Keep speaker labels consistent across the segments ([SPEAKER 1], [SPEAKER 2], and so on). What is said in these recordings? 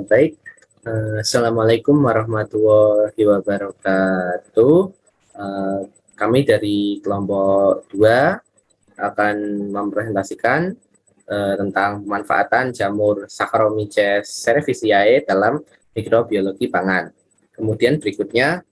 [SPEAKER 1] Baik, Assalamualaikum warahmatullahi wabarakatuh. Eh, Kami dari kelompok 2 akan mempresentasikan tentang pemanfaatan jamur Saccharomyces cerevisiae dalam mikrobiologi pangan. Kemudian berikutnya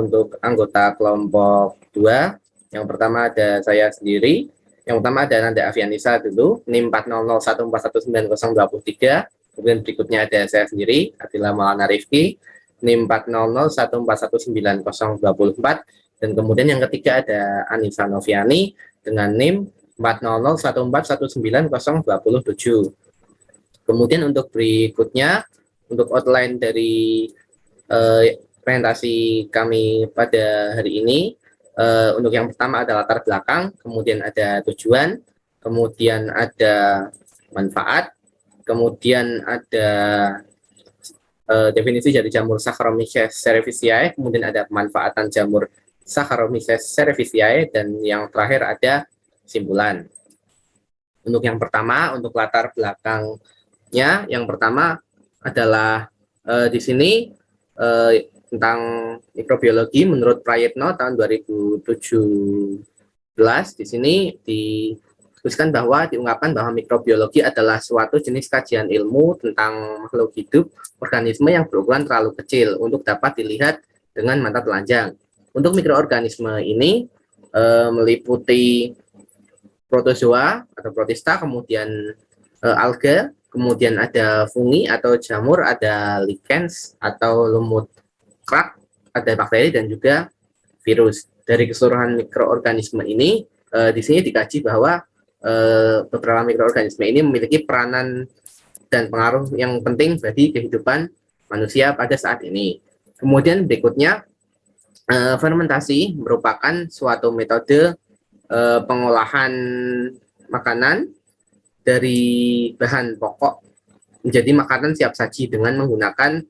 [SPEAKER 1] untuk anggota kelompok 2, yang pertama ada saya sendiri. Yang pertama ada Nanda Avianisa dulu, NIM 40014192023. Kemudian berikutnya ada saya sendiri, Adila Maulana Rifki, NIM 40014192024. Dan kemudian yang ketiga ada Anissa Noviani dengan NIM 40014192027. Kemudian untuk berikutnya, untuk outline dari presentasi kami pada hari ini, untuk yang pertama ada latar belakang, kemudian ada tujuan, kemudian ada manfaat, kemudian ada definisi dari jamur Saccharomyces cerevisiae, kemudian ada pemanfaatan jamur Saccharomyces cerevisiae, dan yang terakhir ada kesimpulan. Untuk yang pertama, untuk latar belakangnya, yang pertama adalah di sini tentang mikrobiologi menurut Prayitno tahun 2017. Di sini dituliskan bahwa diungkapkan bahwa mikrobiologi adalah suatu jenis kajian ilmu tentang makhluk hidup organisme yang berukuran terlalu kecil untuk dapat dilihat dengan mata telanjang. Untuk mikroorganisme ini meliputi protozoa atau protista, kemudian alga, kemudian ada fungi atau jamur, ada lichens atau lumut krak, ada bakteri dan juga virus. Dari keseluruhan mikroorganisme ini, di sini dikaji bahwa beberapa mikroorganisme ini memiliki peranan dan pengaruh yang penting bagi kehidupan manusia pada saat ini. Kemudian berikutnya, fermentasi merupakan suatu metode pengolahan makanan dari bahan pokok menjadi makanan siap saji dengan menggunakan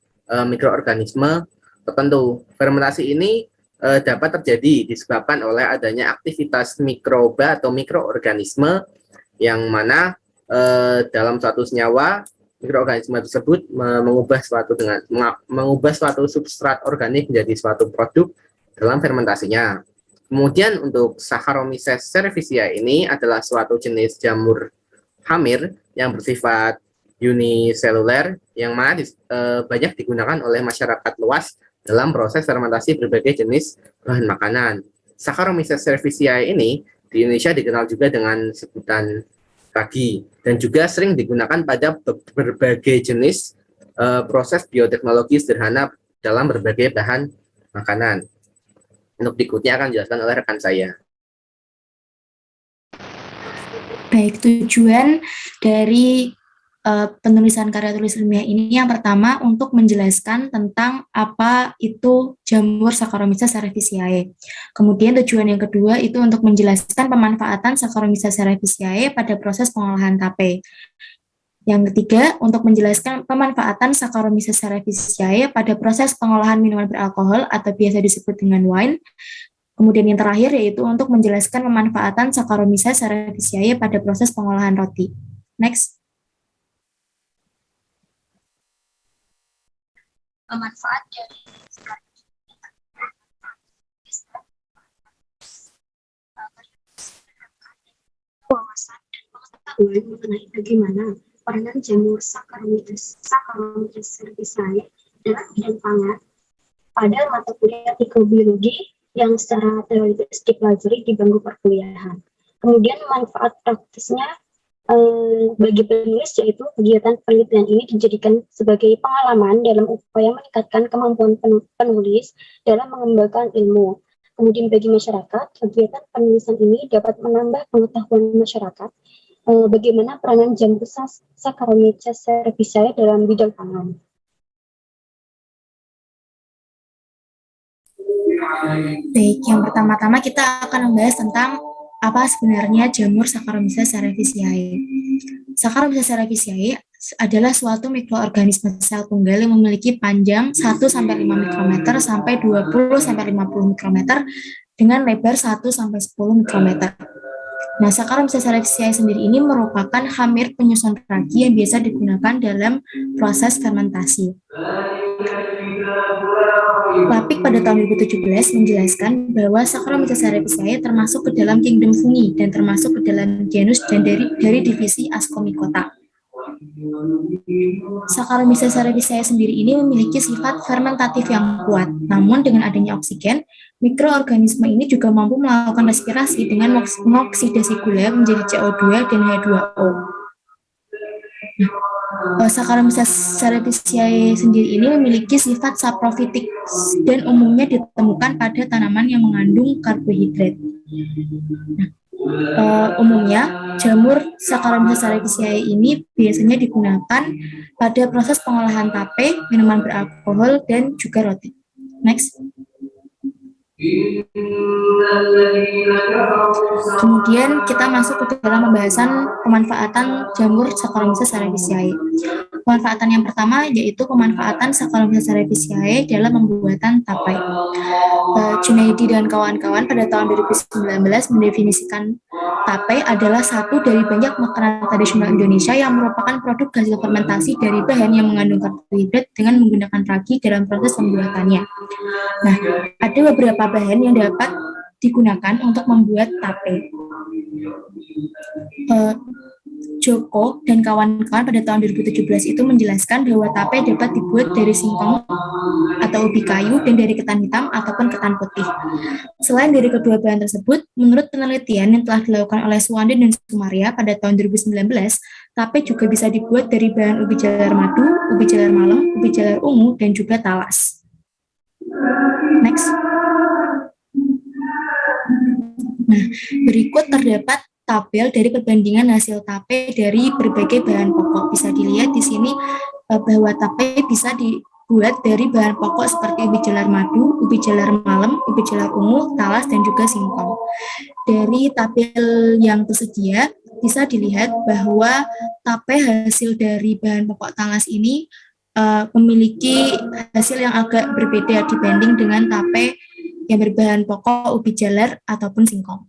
[SPEAKER 1] mikroorganisme tertentu. Fermentasi ini dapat terjadi disebabkan oleh adanya aktivitas mikroba atau mikroorganisme yang mana dalam suatu senyawa mikroorganisme tersebut mengubah suatu substrat organik menjadi suatu produk dalam fermentasinya. Kemudian untuk Saccharomyces cerevisiae ini adalah suatu jenis jamur hamir yang bersifat uniseluler yang mana banyak digunakan oleh masyarakat luas dalam proses fermentasi berbagai jenis bahan makanan. Saccharomyces cerevisiae ini di Indonesia dikenal juga dengan sebutan ragi dan juga sering digunakan pada berbagai jenis proses bioteknologi sederhana dalam berbagai bahan makanan. Untuk berikutnya akan dijelaskan oleh rekan saya.
[SPEAKER 2] Baik, tujuan dari penulisan karya tulis ilmiah ini yang pertama untuk menjelaskan tentang apa itu jamur Saccharomyces cerevisiae. Kemudian tujuan yang kedua itu untuk menjelaskan pemanfaatan Saccharomyces cerevisiae pada proses pengolahan tape. Yang ketiga, untuk menjelaskan pemanfaatan Saccharomyces cerevisiae pada proses pengolahan minuman beralkohol atau biasa disebut dengan wine. Kemudian yang terakhir yaitu untuk menjelaskan pemanfaatan Saccharomyces cerevisiae pada proses pengolahan roti. Next.
[SPEAKER 3] Manfaat dari wawasan dan pengetahuan mengenai bagaimana peranan jamur Saccharomyces cerevisiae dalam bidang pangan pada mata kuliah mikrobiologi yang secara teoritis dipelajari di bangku perkuliahan. Kemudian manfaat praktisnya bagi penulis yaitu kegiatan penelitian ini dijadikan sebagai pengalaman dalam upaya meningkatkan kemampuan penulis dalam mengembangkan ilmu. Kemudian bagi masyarakat, kegiatan penulisan ini dapat menambah pengetahuan masyarakat bagaimana peranan jamur Saccharomyces cerevisiae dalam bidang pangan.
[SPEAKER 2] Baik, yang pertama-tama kita akan membahas tentang apa sebenarnya jamur Saccharomyces cerevisiae. Saccharomyces cerevisiae adalah suatu mikroorganisme sel tunggal yang memiliki panjang 1-5 mikrometer sampai 20-50 mikrometer dengan lebar 1-10 mikrometer. Nah, Saccharomyces cerevisiae sendiri ini merupakan hamir penyusun ragi yang biasa digunakan dalam proses fermentasi. Lapik pada tahun 2017 menjelaskan bahwa Saccharomyces cerevisiae termasuk ke dalam kingdom fungi dan termasuk ke dalam genus dan dari divisi Ascomycota. Saccharomyces cerevisiae sendiri ini memiliki sifat fermentatif yang kuat, namun dengan adanya oksigen, mikroorganisme ini juga mampu melakukan respirasi dengan mengoksidasi gula menjadi CO2 dan H2O. Saccharomyces cerevisiae sendiri ini memiliki sifat saprofitik dan umumnya ditemukan pada tanaman yang mengandung karbohidrat. Umumnya, jamur Saccharomyces cerevisiae ini biasanya digunakan pada proses pengolahan tape, minuman beralkohol, dan juga roti. Next. Kemudian kita masuk ke dalam pembahasan pemanfaatan jamur Saccharomyces cerevisiae. Pemanfaatan yang pertama yaitu pemanfaatan Saccharomyces cerevisiae dalam pembuatan tape. Junaidi dan kawan-kawan pada tahun 2019 mendefinisikan tape adalah satu dari banyak makanan tradisional Indonesia yang merupakan produk hasil fermentasi dari bahan yang mengandung karbohidrat dengan menggunakan ragi dalam proses pembuatannya. Nah, ada beberapa bahan yang dapat digunakan untuk membuat tape. Joko dan kawan-kawan pada tahun 2017 itu menjelaskan bahwa tape dapat dibuat dari singkong atau ubi kayu dan dari ketan hitam ataupun ketan putih. Selain dari kedua bahan tersebut, menurut penelitian yang telah dilakukan oleh Suwandi dan Sumaria pada tahun 2019, tape juga bisa dibuat dari bahan ubi jalar madu, ubi jalar malem, ubi jalar ungu, dan juga talas. Next. Nah, berikut terdapat tabel dari perbandingan hasil tape dari berbagai bahan pokok. Bisa dilihat di sini bahwa tape bisa dibuat dari bahan pokok seperti ubi jalar madu, ubi jalar malem, ubi jalar ungu, talas, dan juga singkong. Dari tabel yang tersedia, bisa dilihat bahwa tape hasil dari bahan pokok talas ini memiliki hasil yang agak berbeda dibanding dengan tape yang berbahan pokok ubi jalar ataupun singkong.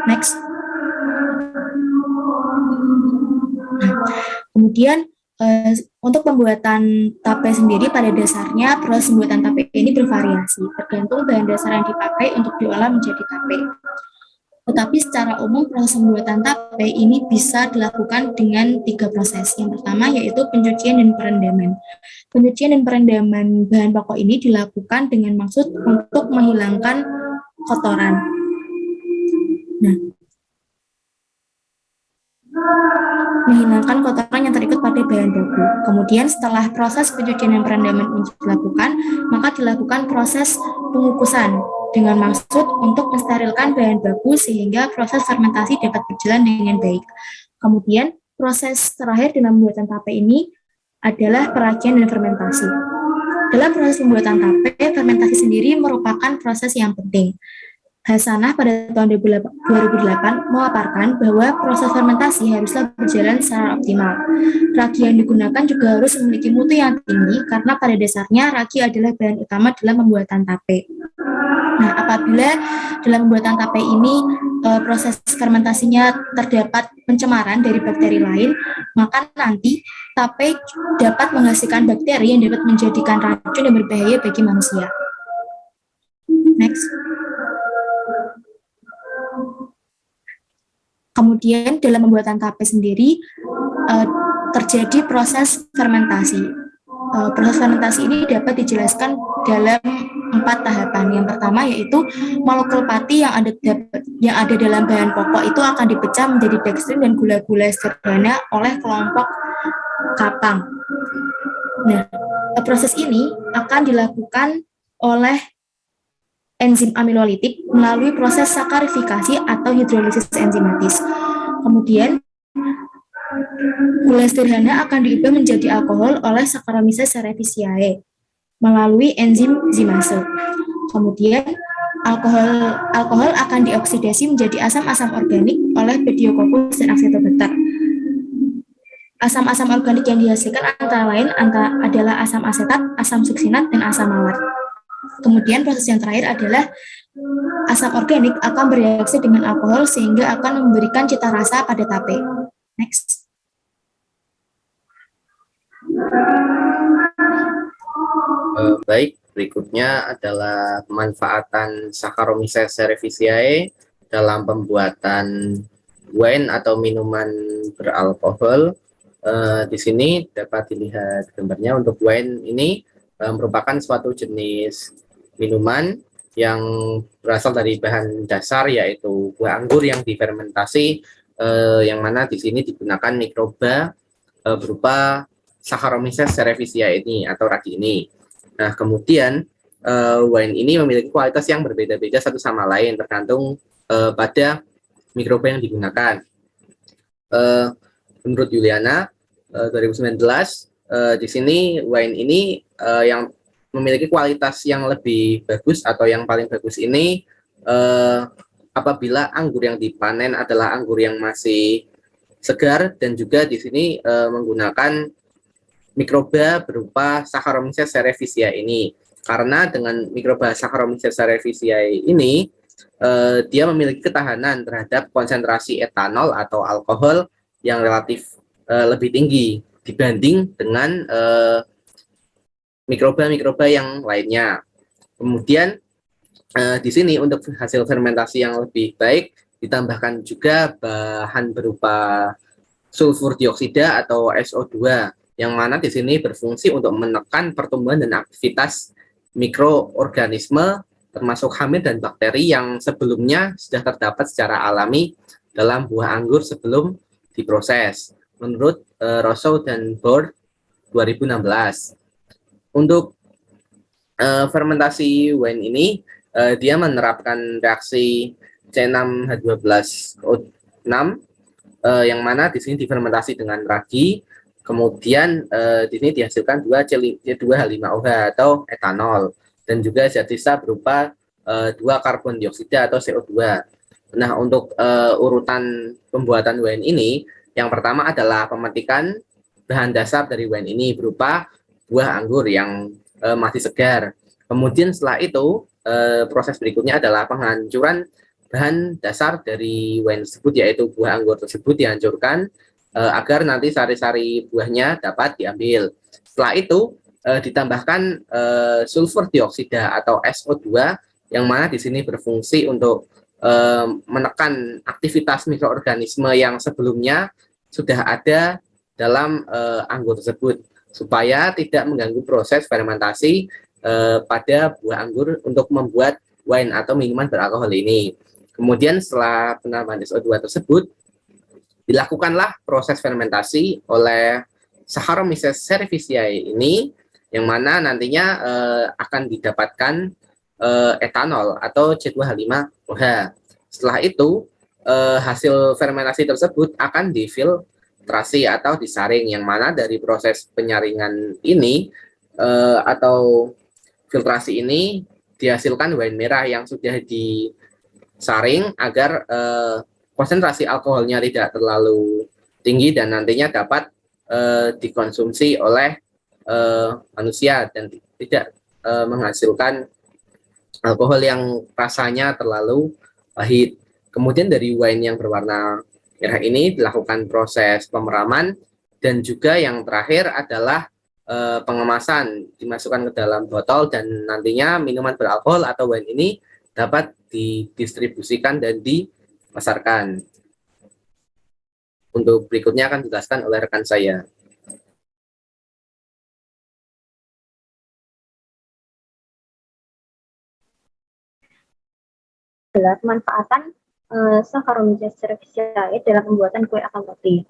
[SPEAKER 2] Next. Kemudian untuk pembuatan tape sendiri pada dasarnya proses pembuatan tape ini bervariasi tergantung bahan dasar yang dipakai untuk diolah menjadi tape. Tetapi secara umum proses pembuatan tape ini bisa dilakukan dengan 3 proses. Yang pertama yaitu pencucian dan perendaman. Pencucian dan perendaman bahan pokok ini dilakukan dengan maksud untuk menghilangkan kotoran. Nah, menghilangkan kotoran yang terikut pada bahan baku. Kemudian setelah proses pencucian dan perendaman ini dilakukan, maka dilakukan proses pengukusan dengan maksud untuk mensterilkan bahan baku sehingga proses fermentasi dapat berjalan dengan baik. Kemudian proses terakhir dalam pembuatan tape ini adalah peragian dan fermentasi. Dalam proses pembuatan tape, fermentasi sendiri merupakan proses yang penting. Hasanah pada tahun 2008 memaparkan bahwa proses fermentasi haruslah berjalan secara optimal. Ragi yang digunakan juga harus memiliki mutu yang tinggi karena pada dasarnya ragi adalah bahan utama dalam pembuatan tape. Nah, apabila dalam pembuatan tape ini proses fermentasinya terdapat pencemaran dari bakteri lain, maka nanti tape dapat menghasilkan bakteri yang dapat menjadikan racun yang berbahaya bagi manusia. Next. Kemudian dalam pembuatan tape sendiri terjadi proses fermentasi. Proses fermentasi ini dapat dijelaskan dalam 4 tahapan. Yang pertama yaitu molekul pati yang ada dalam bahan pokok itu akan dipecah menjadi dekstrin dan gula-gula sederhana oleh kelompok kapang. Nah, proses ini akan dilakukan oleh enzim amilolitik melalui proses sakarifikasi atau hidrolisis enzimatis. Kemudian, gula sederhana akan diubah menjadi alkohol oleh Saccharomyces cerevisiae melalui enzim zimase. Kemudian, alkohol akan dioksidasi menjadi asam-asam organik oleh Pediococcus dan Acetobacter. Asam-asam organik yang dihasilkan antara lain adalah asam asetat, asam suksinat, dan asam mawar. Kemudian proses yang terakhir adalah asam organik akan bereaksi dengan alkohol sehingga akan memberikan cita rasa pada tape. Next.
[SPEAKER 1] Baik, berikutnya adalah pemanfaatan Saccharomyces cerevisiae dalam pembuatan wine atau minuman beralkohol. Di sini dapat dilihat gambarnya. Untuk wine ini merupakan suatu jenis minuman yang berasal dari bahan dasar, yaitu buah anggur yang difermentasi, yang mana di sini digunakan mikroba berupa Saccharomyces cerevisiae ini atau ragi ini. Nah, kemudian wine ini memiliki kualitas yang berbeda-beda satu sama lain tergantung pada mikroba yang digunakan. Menurut Juliana 2019, di sini wine ini yang memiliki kualitas yang lebih bagus atau yang paling bagus ini apabila anggur yang dipanen adalah anggur yang masih segar, dan juga di sini menggunakan mikroba berupa Saccharomyces cerevisiae ini. Karena dengan mikroba Saccharomyces cerevisiae ini dia memiliki ketahanan terhadap konsentrasi etanol atau alkohol yang relatif lebih tinggi dibanding dengan mikroba-mikroba yang lainnya. Kemudian di sini untuk hasil fermentasi yang lebih baik ditambahkan juga bahan berupa sulfur dioksida atau SO2, yang mana di sini berfungsi untuk menekan pertumbuhan dan aktivitas mikroorganisme termasuk hamil dan bakteri yang sebelumnya sudah terdapat secara alami dalam buah anggur sebelum diproses, menurut Rousseau dan Board 2016. Untuk fermentasi wine ini dia menerapkan reaksi C6H12O6 yang mana di sini difermentasi dengan ragi, kemudian di sini dihasilkan 2C2H5OH atau etanol, dan juga zat sisa berupa 2 karbon dioksida atau CO2. Nah, untuk urutan pembuatan wine ini, yang pertama adalah pemetikan bahan dasar dari wine ini berupa buah anggur yang masih segar. Kemudian setelah itu proses berikutnya adalah penghancuran bahan dasar dari wine tersebut, yaitu buah anggur tersebut dihancurkan agar nanti sari-sari buahnya dapat diambil. Setelah itu ditambahkan sulfur dioksida atau SO2, yang mana di sini berfungsi untuk menekan aktivitas mikroorganisme yang sebelumnya sudah ada dalam anggur tersebut, supaya tidak mengganggu proses fermentasi pada buah anggur untuk membuat wine atau minuman beralkohol ini. Kemudian setelah penambahan SO2 tersebut, dilakukanlah proses fermentasi oleh Saccharomyces cerevisiae ini, yang mana nantinya akan didapatkan etanol atau C2H5OH. Setelah itu hasil fermentasi tersebut akan difiltrasi atau disaring, yang mana dari proses penyaringan ini atau filtrasi ini dihasilkan wine merah yang sudah disaring agar konsentrasi alkoholnya tidak terlalu tinggi dan nantinya dapat dikonsumsi oleh manusia dan tidak menghasilkan alkohol yang rasanya terlalu pahit. Kemudian dari wine yang berwarna merah ini dilakukan proses pemeraman, dan juga yang terakhir adalah pengemasan, dimasukkan ke dalam botol, dan nantinya minuman beralkohol atau wine ini dapat didistribusikan dan dipasarkan. Untuk berikutnya akan dijelaskan oleh rekan saya.
[SPEAKER 3] Adalah pemanfaatan Saccharomyces cerevisiae dalam pembuatan kue atau roti.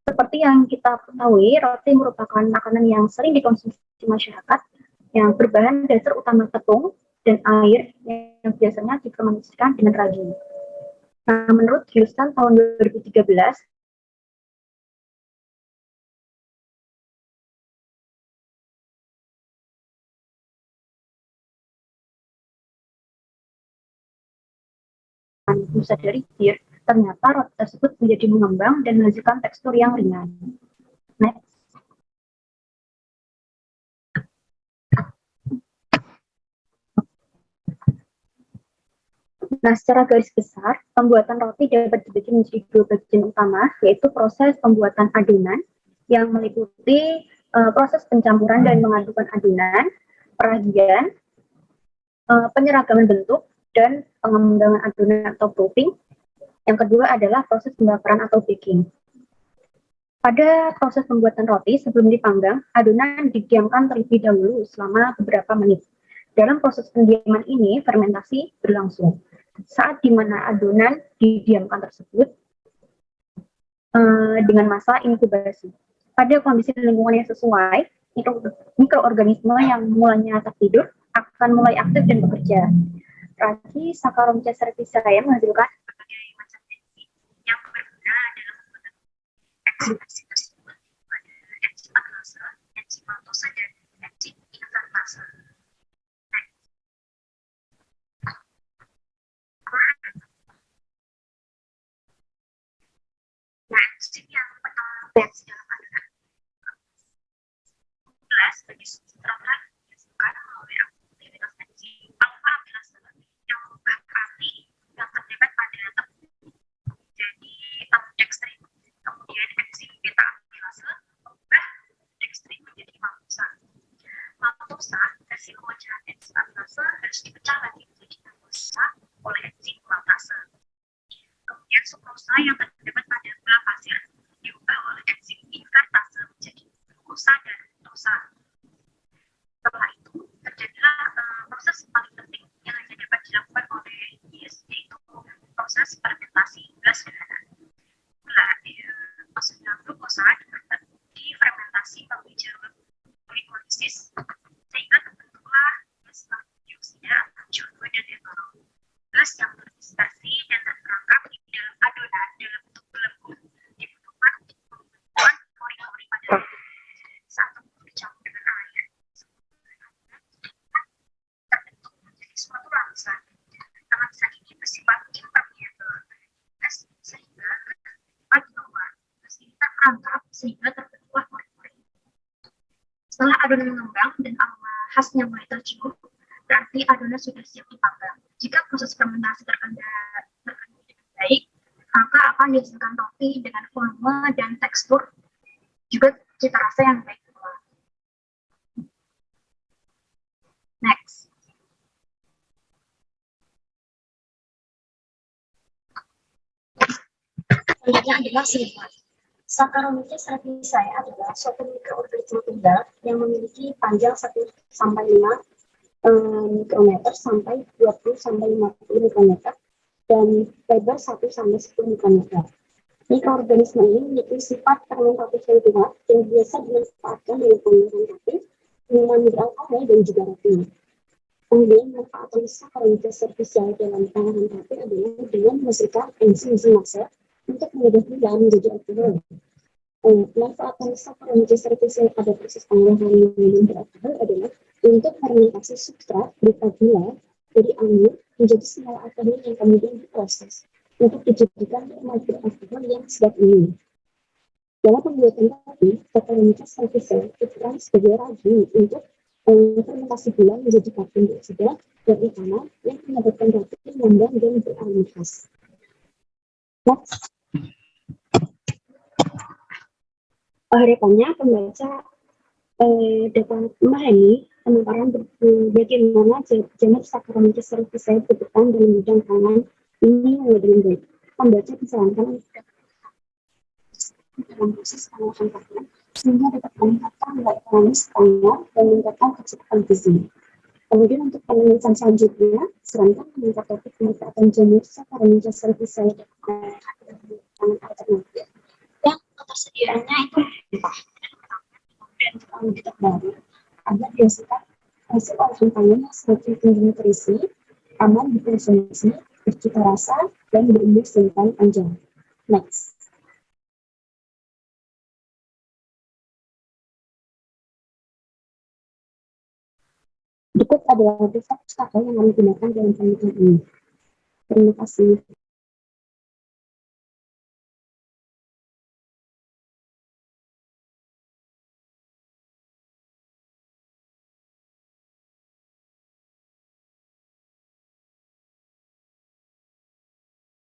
[SPEAKER 3] Seperti yang kita ketahui, roti merupakan makanan yang sering dikonsumsi masyarakat yang berbahan dasar utama tepung dan air yang biasanya difermentasikan dengan ragi. Nah, menurut Houston tahun 2013, Nusa dari bir, ternyata roti tersebut menjadi mengembang dan menghasilkan tekstur yang ringan. Next. Nah, secara garis besar, pembuatan roti dapat dibagi menjadi dua bagian utama, yaitu proses pembuatan adonan yang meliputi proses pencampuran dan mengadukan adonan, peragian, penyeragaman bentuk, dan pengembangan adonan atau proofing. Yang kedua adalah proses pembakaran atau baking. Pada proses pembuatan roti, sebelum dipanggang, adonan didiamkan terlebih dahulu selama beberapa menit. Dalam proses pendiaman ini, fermentasi berlangsung. Saat di mana adonan didiamkan tersebut dengan masa inkubasi. Pada kondisi lingkungan yang sesuai, mikroorganisme yang mulanya tertidur akan mulai aktif dan bekerja. Ragi Saccharomyces cerevisiae menghasilkan berbagai macam enzim yang berguna dalam pembuatan enzim tersebut pada enzim agnose, enzim maltose, dan enzim invertase. Nah, enzim yang pertama reaksi dalam adonan bagi substrat disebabkan melalui aktivitas enzim alfa amilase yang mengubah protein yang terdapat pada tepung jadi dextrin. Kemudian enzim beta amilase mengubah dextrin menjadi maltosa. Maltosa versi pemecahan enzim amilase harus dipecah lagi menjadi maltosa oleh enzim maltase. Kemudian sukrosa yang terdapat pada gula pasir diubah oleh enzim invertase menjadi glukosa dan fruktosa. Setelah itu terjadilah proses paling penting yang hanya dapat dilakukan oleh yeast, yaitu proses fermentasi gula sederhana. Gula maksudnya glukosa difermentasi melalui jalur glikolisis sehingga terbentuklah gas dioksida, CO2, dan etanol. Gas yang terdispersi dan terperangkap di dalam adonan dalam bentuk belenggu dibutuhkan untuk pembentukan pori-pori pada roti. Saat tepung dicampur dengan air, terbentuk menjadi suatu lapisan. Lapisan ini bersifat impermeable sehingga dapat keluar. Gas ini terperangkap sehingga terbentuklah pori-pori. Setelah adonan mengembang dan aroma khasnya mulai tercium, berarti adonan sudah siap dipanggang. Jika proses fermentasi terkendali dengan baik, maka akan dihasilkan roti dengan volume dan tekstur juga cita rasa yang baik pula. Next. Selanjutnya adalah sifat. Saccharomyces cerevisiae adalah suatu mikroorganisme tunggal yang memiliki panjang 1 sampai 5 mikrometer sampai 20 sampai 50 mikrometer dan lebar 1 sampai 10 mikrometer. Mikroorganisme ini memiliki sifat fermentatif yang kuat yang biasa dimanfaatkan dalam pembuatan roti, minuman beralkohol, dan juga roti. Kemudian manfaat Saccharomyces cerevisiae dalam penanganan roti adalah dengan menghasilkan enzim masa untuk mengubah gula menjadi alkohol. Manfaat Saccharomyces cerevisiae pada proses pengolahan minuman beralkohol adalah untuk fermentasi substrat berupa gula dari anggur menjadi senyawa alkohol yang kemudian diproses untuk dijadikan madu alkohol yang sedap ini. Dalam pembuatan roti, Saccharomyces cerevisiae diperan sebagai ragi untuk fermentasi gula menjadi karbon dioksida dan etanol yang menyebabkan roti ngembang dan beraroma khas. Next. Harapannya pembaca dapat memahami pemaparan bagaimana jamur Saccharomyces cerevisiae berperan dalam bidang pangan ini dengan baik. Pembaca disarankan dalam proses pengolahan pakan sehingga dapat meningkatkan nilai ekonomis pangan dan meningkatkan kecukupan gizi. Kemudian untuk penulisan selanjutnya, disarankan meningkat topik pemanfaatan jamur Saccharomyces cerevisiae dan pangan alternatif yang ketersediaannya itu limpah dan teknologi terbaru agar dihasilkan hasil olahan pangan yang semakin tinggi nutrisi, aman dikonsumsi, bercita rasa, dan berumur jangka panjang. Next. Berikut adalah resep pustaka yang kami gunakan dalam penelitian ini. Terima kasih.